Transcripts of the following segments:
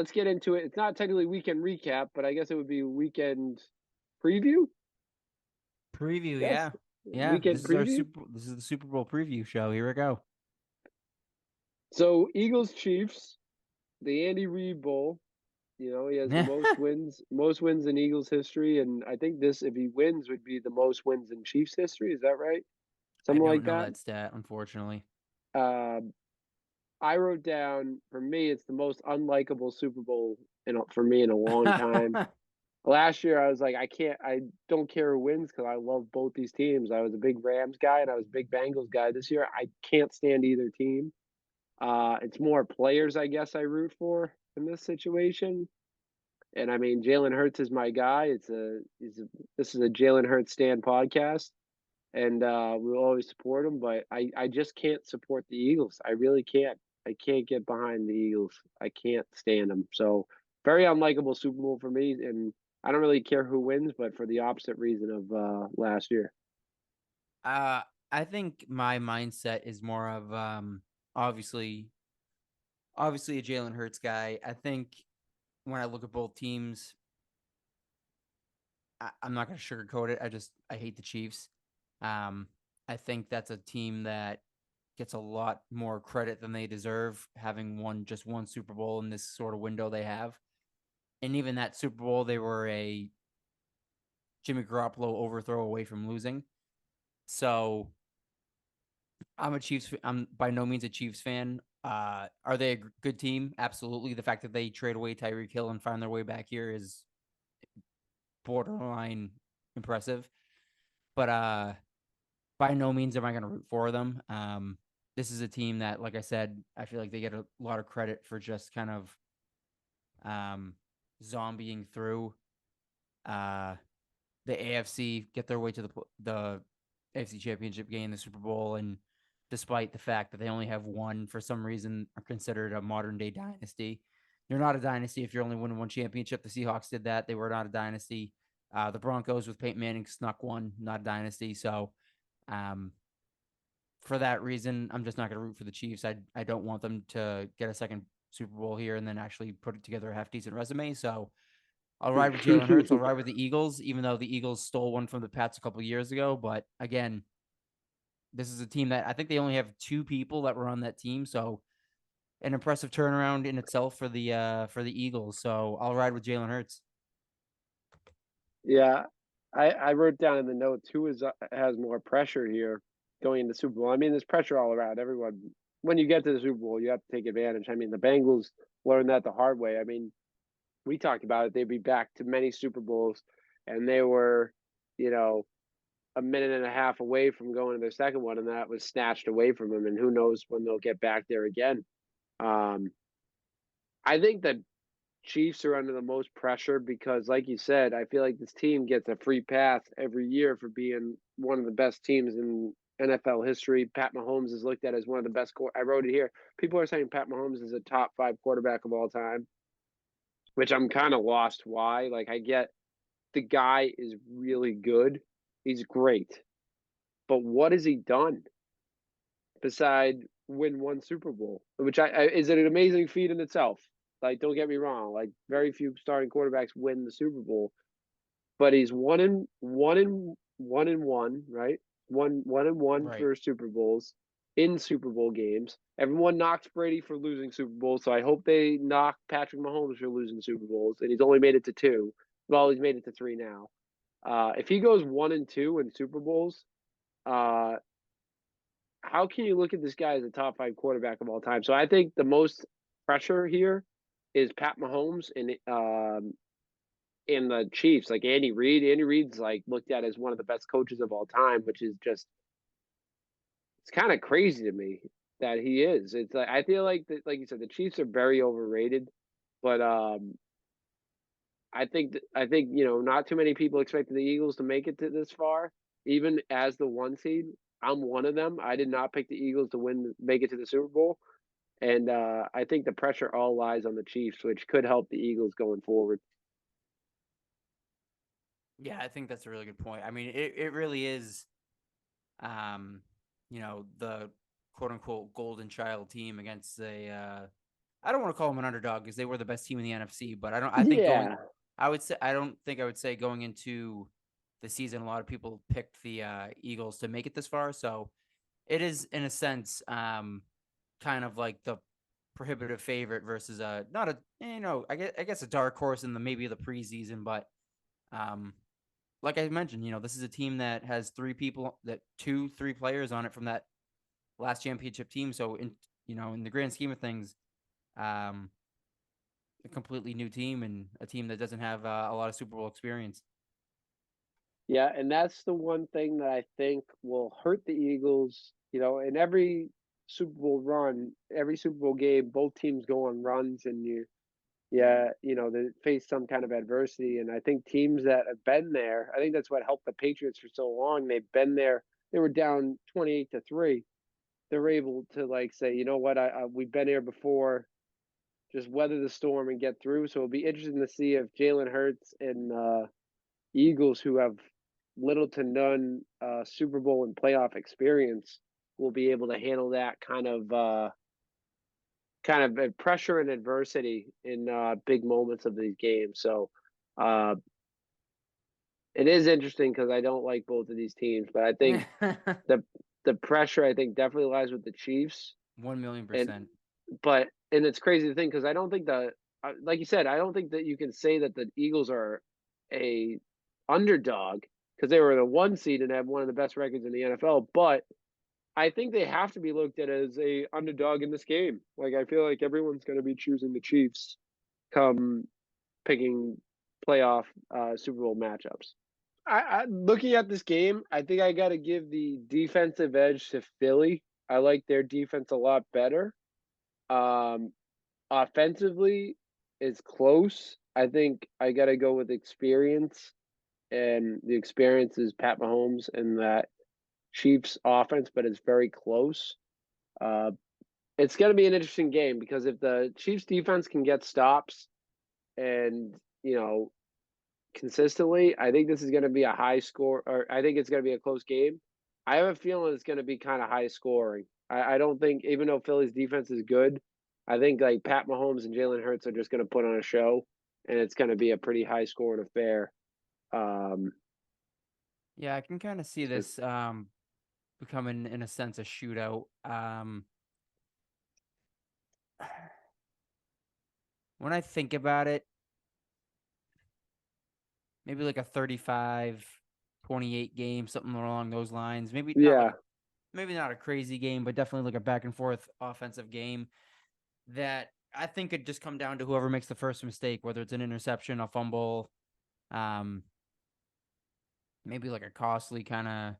let's get into it. It's not technically weekend recap, but I guess it would be weekend preview. Preview, Yes, yeah. Yeah, weekend preview. this is the Super Bowl preview show. Here we go. So Eagles Chiefs, the Andy Reid Bowl. You know, he has the most wins in Eagles history, and I think this, if he wins, would be the most wins in Chiefs history. Is that right? I Something don't like know that. that stat, unfortunately. Uh, I wrote down for me, it's the most unlikable Super Bowl for me in a long time. Last year, I was like, I don't care who wins because I love both these teams. I was a big Rams guy and I was a big Bengals guy. This year, I can't stand either team. It's more players, I guess, I root for in this situation. And I mean, Jalen Hurts is my guy. This is a Jalen Hurts stand podcast, and we'll always support him. But I just can't support the Eagles. I really can't. I can't get behind the Eagles. I can't stand them. So very unlikable Super Bowl for me, and I don't really care who wins, but for the opposite reason of last year. uh, I think my mindset is more of obviously obviously a Jalen Hurts guy. I think when I look at both teams, I'm not going to sugarcoat it. I hate the Chiefs. Um, I think that's a team that gets a lot more credit than they deserve, having won just one Super Bowl in this sort of window they have. And even that Super Bowl, they were a Jimmy Garoppolo overthrow away from losing. So I'm by no means a Chiefs fan. Are they a good team? Absolutely. The fact that they trade away Tyreek Hill and find their way back here is borderline impressive. But by no means am I going to root for them. This is a team that, like I said, I feel like they get a lot of credit for just kind of um, zombieing through uh, the AFC, get their way to the AFC Championship game, the Super Bowl, and despite the fact that they only have one, for some reason, are considered a modern day dynasty. You're not a dynasty if you're only winning one championship. The Seahawks did that; they were not a dynasty. The Broncos with Peyton Manning snuck one, not a dynasty. So, um, for that reason, I'm just not going to root for the Chiefs. I don't want them to get a second Super Bowl here and then actually put it together a half decent resume. So I'll ride with Jalen Hurts. I'll ride with the Eagles, even though the Eagles stole one from the Pats a couple years ago. But again, this is a team that I think they only have two people that were on that team. So an impressive turnaround in itself for the Eagles. So I'll ride with Jalen Hurts. Yeah, I wrote down in the notes who has more pressure here going into the Super Bowl. I mean, there's pressure all around. Everyone, when you get to the Super Bowl, you have to take advantage. I mean, the Bengals learned that the hard way. I mean, we talked about it. They'd be back to many Super Bowls, and they were, you know, a minute and a half away from going to their second one, and that was snatched away from them. And who knows when they'll get back there again. Um, I think that Chiefs are under the most pressure because, like you said, I feel like this team gets a free pass every year for being one of the best teams in NFL history. Pat Mahomes is looked at as one of the best. I wrote it here. People are saying Pat Mahomes is a top five quarterback of all time, which I'm kind of lost why. Like, I get the guy is really good, he's great, but what has he done beside win one Super Bowl? Which I is it an amazing feat in itself. Like, don't get me wrong. Like, very few starting quarterbacks win the Super Bowl, but he's one and one, right? One Right. for Super Bowls in Super Bowl games. Everyone knocks Brady for losing Super Bowls, so I hope they knock Patrick Mahomes for losing Super Bowls, and he's only made it to two. Well, he's made it to three now. If he goes 1-2 in Super Bowls, uh, how can you look at this guy as a top five quarterback of all time? So I think the most pressure here is Pat Mahomes and the Chiefs, like Andy Reid. Andy Reid's like looked at as one of the best coaches of all time, which is just it's kind of crazy to me that he is. It's like I feel like like you said, the Chiefs are very overrated, but I think not too many people expected the Eagles to make it to this far, even as the one seed. I'm one of them. I did not pick the Eagles to make it to the Super Bowl, and I think the pressure all lies on the Chiefs, which could help the Eagles going forward. Yeah, I think that's a really good point. I mean, it really is um, the quote unquote golden child team against I don't want to call them an underdog because they were the best team in the NFC, but I think Yeah. I don't think I would say going into the season, a lot of people picked the Eagles to make it this far. So it is, in a sense, kind of like the prohibitive favorite versus not a, I guess a dark horse in the maybe the preseason, but um, like I mentioned, this is a team that has three players on it from that last championship team. So in the grand scheme of things, um, a completely new team and a team that doesn't have a lot of Super Bowl experience. Yeah, and that's the one thing that I think will hurt the Eagles. In every Super Bowl run, every Super Bowl game, both teams go on runs, and they face some kind of adversity. And I think teams that have been there, I think that's what helped the Patriots for so long. They've been there. They were down 28-3. They're able to like say, you know what, we've been here before. Just weather the storm and get through. So it'll be interesting to see if Jalen Hurts and Eagles, who have little to none Super Bowl and playoff experience, will be able to handle that kind of pressure and adversity in big moments of these games. So uh, it is interesting because I don't like both of these teams, but I think the the pressure I think definitely lies with the Chiefs. 1,000,000%. And and it's crazy to think because I don't think like you said, I don't think that you can say that the Eagles are a underdog because they were the 1 seed and have one of the best records in the NFL. But I think they have to be looked at as a underdog in this game. Like I feel like everyone's going to be choosing the Chiefs come picking playoff Super Bowl matchups. Looking at this game, I think I got to give the defensive edge to Philly. I like their defense a lot better. Um, Offensively, it's close. I think I got to go with experience, and the experience is Pat Mahomes and that Chiefs offense, but it's very close. Uh, it's going to be an interesting game because if the Chiefs defense can get stops and, consistently, I think this is going to be a high score, or I think it's going to be a close game. I have a feeling it's going to be kind of high scoring. I don't think, even though Philly's defense is good, I think like Pat Mahomes and Jalen Hurts are just going to put on a show, and it's going to be a pretty high scoring affair. Um, Yeah, I can kind of see so- this becoming, in a sense, a shootout. When I think about it, maybe like a 35-28 game, something along those lines. yeah. Maybe not a crazy game, but definitely like a back and forth offensive game that I think could just come down to whoever makes the first mistake, whether it's an interception, a fumble, um, maybe like a costly kind of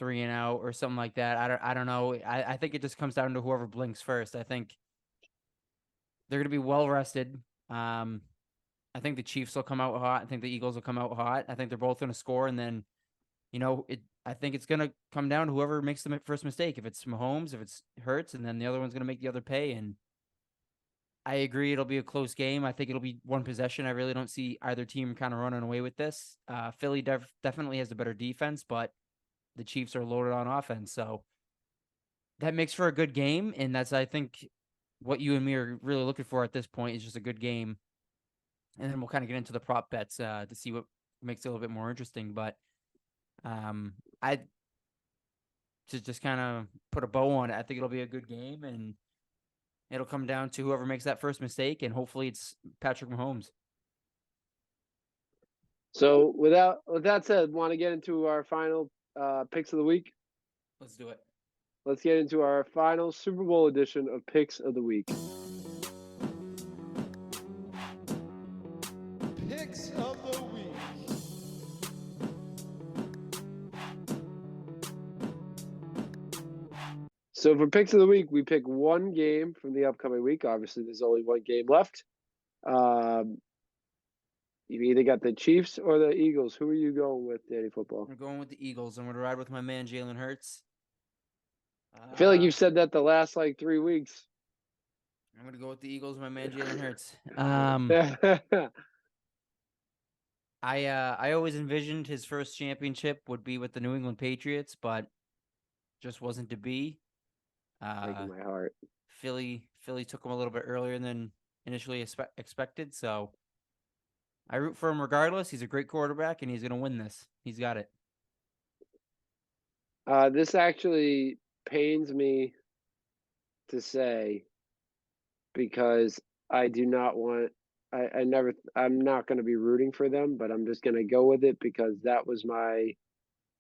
3-and-out or something like that. I don't know. I think it just comes down to whoever blinks first. I think they're gonna be well rested. I think the Chiefs will come out hot. I think the Eagles will come out hot. I think they're both gonna score, and then I think it's gonna come down to whoever makes the first mistake. If it's Mahomes, if it's Hurts, and then the other one's gonna make the other pay. And I agree, it'll be a close game. I think it'll be one possession. I really don't see either team kind of running away with this. Philly definitely has the better defense, but the Chiefs are loaded on offense, so that makes for a good game. And that's, I think, what you and me are really looking for at this point is just a good game. And then we'll kind of get into the prop bets to see what makes it a little bit more interesting. But I to just kind of put a bow on it, I think it'll be a good game, and it'll come down to whoever makes that first mistake, and hopefully it's Patrick Mahomes. So with that said, want to get into our final picks of the week? Let's do it. Let's get into our final Super Bowl edition of picks of the week. Picks of the week. So for picks of the week, we pick one game from the upcoming week. Obviously, there's only one game left. You either got the Chiefs or the Eagles. Who are you going with, Danny Football? I'm going with the Eagles. I'm going to ride with my man Jalen Hurts. I feel like you've said that the last like 3 weeks. I'm going to go with the Eagles. My man Jalen Hurts. I always envisioned his first championship would be with the New England Patriots, but just wasn't to be. Breaking my heart. Philly took him a little bit earlier than initially expected. So I root for him regardless. He's a great quarterback, and he's going to win this. He's got it. This actually pains me to say because I do not want. I'm not going to be rooting for them, but I'm just going to go with it because that was my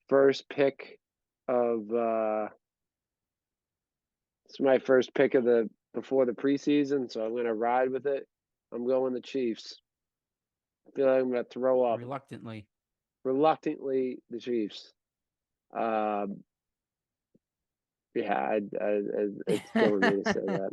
first pick of. It's my first pick of the before the preseason, so I'm going to ride with it. I'm going the Chiefs. I feel like I'm going to throw up. Reluctantly, the Chiefs. Yeah, it's killing me to say that.